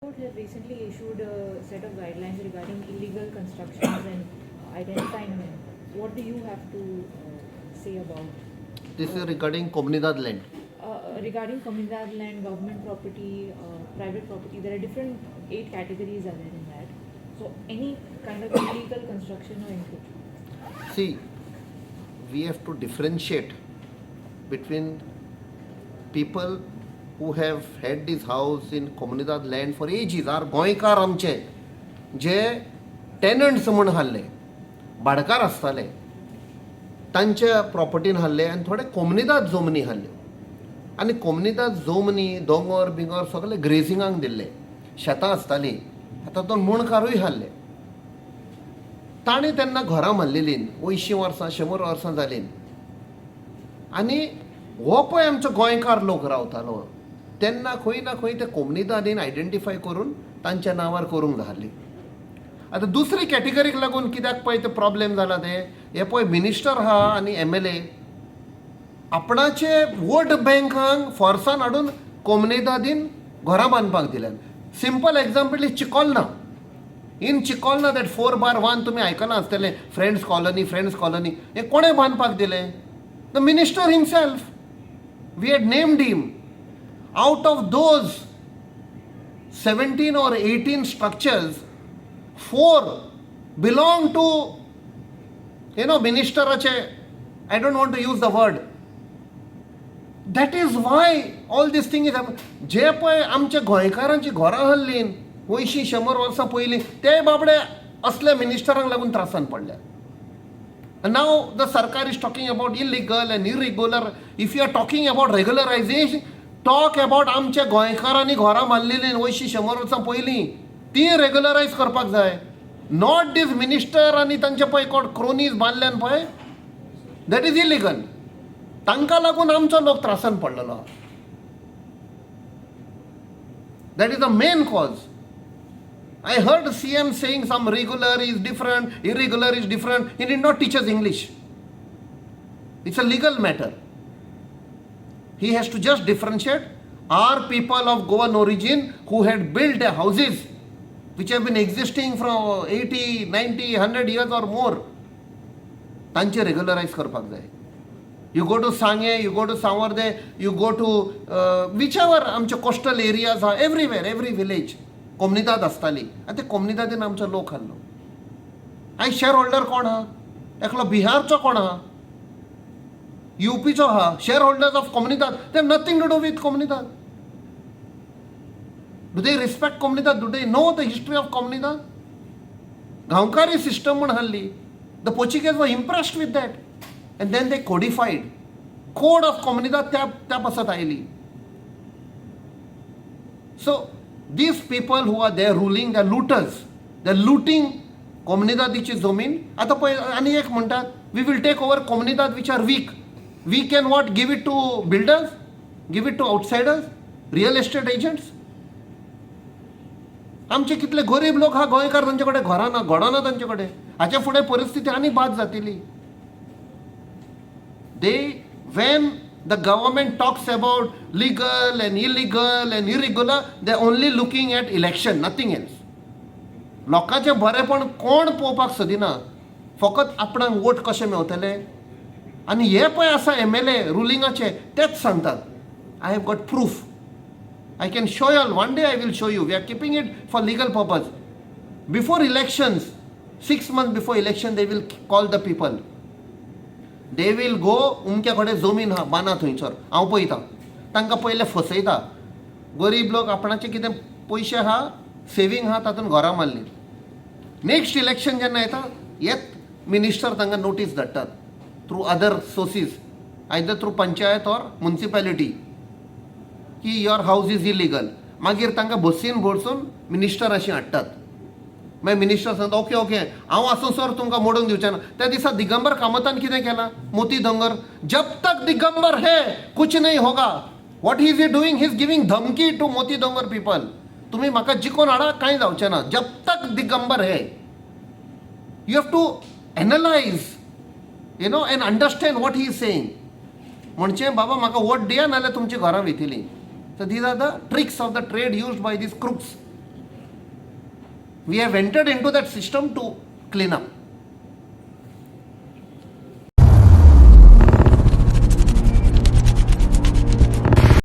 Court has recently issued a set of guidelines regarding illegal constructions and identifying them. What do you have to say about This is regarding Comunidad land. regarding comunidad land, government property, private property? There are different 8 categories are there in that. So any kind of illegal construction or input. See, we have to differentiate between people who have had this house in Comunidad land for ages. Are गोंयकार आमचे जे tenants म्हूण हाल्ले, भाडकार आसताले, तांच्या प्रॉपर्टीन हाल्ले आनी थोडे कोमुनिदाद जमनी हाल्ल्यो. आनी कोमुनिदाद जमनी दोंगर बिंगर सगळे ग्रेजिंगाक दिल्ले. शेतां आसतालीं, आतां तो मुणकारूय हाल्ले. ताणें तेन्ना घरां बांदलेलीं 80 वर्सां 100 वर्सां जालीं. आनी हो पळय आमचो गोंयकार लोक रावतालो, तेन्ना खंय ना खंय ते कोमुनिदादीन आयडेंटिफाय करून तांच्या नांवार करूंक जाली. आतां दुसरी कॅटेगरीक लागून कित्याक पळय ते प्रॉब्लेम जाला ते, हे पळय मिनिस्टर आहा आनी MLA आपणाचे वोट बँकांक फोर्सान हाडून कोमुनिदादीन घरां बांदपाक दिल्यात. Simple example is Chikolna. In Chikolna that 4/1 तुमी आयकलां आसतलें, फ्रेंड्स कॉलनी हे कोणें बांदपाक दिलें? The minister himself. We had named him. Out of those 17 or 18 structures, 4 belong to, ministerache, I don't want to use the word. That is why all this thing is happening. जे पळय आमच्या गोंयकारांची घरां हल्लीं 80-100 वर्सां पयलीं, ते बाबडे असल्या मिनिस्टरांक लागून त्रासान पडल्या. And now the Sarkar is talking about illegal and irregular. If you are talking about regularization, talk about आमच्या गोंयकारांनी घरां बांदलेलीं 80-100 वर्सां पयलीं, ती रेग्युलरायज करपाक जाय. नॉट दीस मिनिस्टर आनी तांचे पळय कोण क्रोनीज बांदल्यान पळय, दॅट इज इलिगल. तांकां लागून आमचो लोक त्रासान पडलेलो. That is the main cause. I heard CM saying some regular is different, irregular is different. He did not teach us English. It's a legal matter. He has to just differentiate. Are people of Goan origin who had built their houses which have been existing from 80, 90, 100 years or more, तांचे regularize करपाक जाय. You go to Sange, you go to Savarde, you go to whichever आमचे coastal areas are, everywhere, every village. कोमुनिदाद आसताली आनी ते कोमुनिदादीन आमचो लोक आहलो. आयज शेअर होल्डर कोण आहा? एकलो बिहारचो कोण आहा? UPचो आहा. शेअर होल्डर्स ऑफ कोमुनिदाद, they have nothing to do with कोमुनिदाद. डू दे रिस्पेक्ट कोमुनिदाद? Do they know the history of कोमुनिदाद? गांवकारी सिस्टम म्हूण हाडली. The Portuguese were impressed with that and then they codified. Code of कोमुनिदाद त्या पासत आयली. So these people who are there ruling, they are looters. They are looting कोमुनिदादीची जमीन. आता पळय आनी एक म्हणटात, we will take over कोमुनिदाद which are weak. We can what? Give it to builders? Give it to outsiders? Real estate agents? आमचे कितले गरीब लोक हा गोंयकार, तांचे कडेन घरां ना, घोडो ना तांचे कडेन. हाचे फुडें परिस्थिती आनी बाद जातली. When the government talks about legal and illegal and irregular, they are only looking at election, nothing else. लोकांचे बरेपण कोण पळोवपाक सोदिना, फकत आपणाक वोट कशे मेळटले. आनी हे पळय आसा MLA रुलिंगाचे, तेच सांगतात. I have got proof. I can show you all. One day I will show you. We are keeping it for legal purpose. Before elections, 6 months before election, they will call the people. They will go, उमके कडेन जमीन आहा, बांदा थंयसर. हांव पळयतां. तांकां पयले फसयता. गरीब लोक आपणाचे कितें पयशे आहा, सेवींग आहा, तातूंत घरां मारलीं. नेक्स्ट इलेक्शन जेन्ना येता, हेच मिनिस्टर तांकां नोटीस धाडटात through other sources, either through panchayat or municipality, की युअर हाऊस इज इलिगल. मागीर तांकां बसीन बसून मिनिस्टराशी हाडटात. मागीर मिनिस्टर सांगता, ओके ओके, हांव आसूं सर तुमकां मोडूंक दिवचें ना. त्या दिसा दिगंबर कामतान कितें केलां? मोती दोंगर. जब तक दिगंबर है कुछ नहीं होगा. What he is doing? He is giving धमकी टू मोती दोंगर पीपल. तुम्ही म्हाका जिखून हाडा, कांय जावचें ना. जब तक दिगंबर है. You have to analyse, and understand what he is saying. म्हणचें बाबा म्हाका वोट दिया, नाल्यार तुमची घरां वेतलीं. So these are the tricks of the trade used by these crooks. We have entered into that system to clean up.